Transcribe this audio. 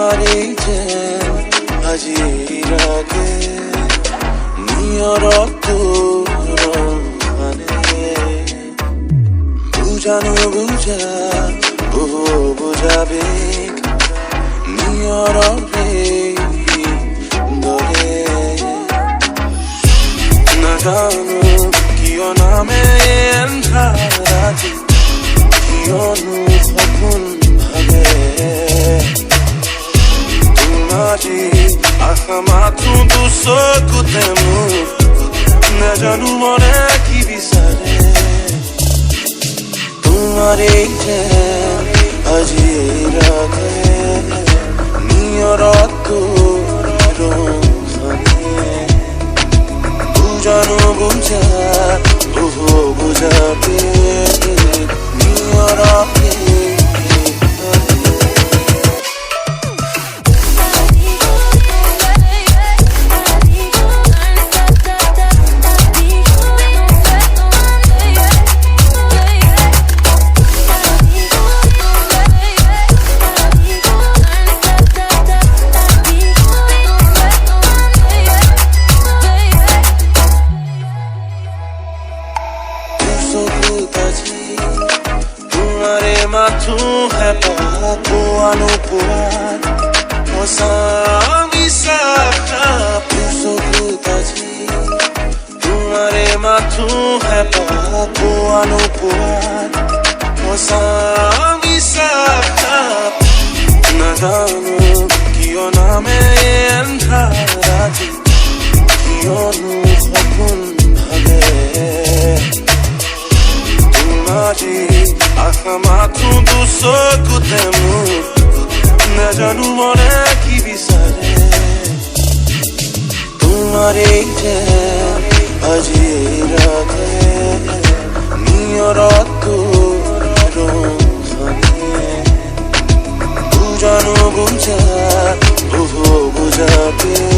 তোমারই যে আজি রাগে নিয়রত মানে বুঝানো বুঝা বুঝাবে নিয়রে দরে নাজানো কিয় নামে এন্ধাৰাতি কিয়নো সপোন ভাবে তোমারি আশা মাথো দুচকুতে মোৰ নাজানো মনে কি বিচাৰে তোমারি যে আজি ৰাগে নিয়ৰত বুঝানো বুঝা বুঝাবে নিয়রতে तुम्हारे माथो है पानो पुआर तुम्हारे माथो है पानो पुआर नाजानो कियो नामे एंधाराति कियोनो सपन भागे তোমারি আশা মাথো দুচকুতে মোৰ নাজানো মনে কি বিচাৰে তোমারি যে আজি ৰাগে নিয়ৰত বুঝানো বুঝা বুঝাবে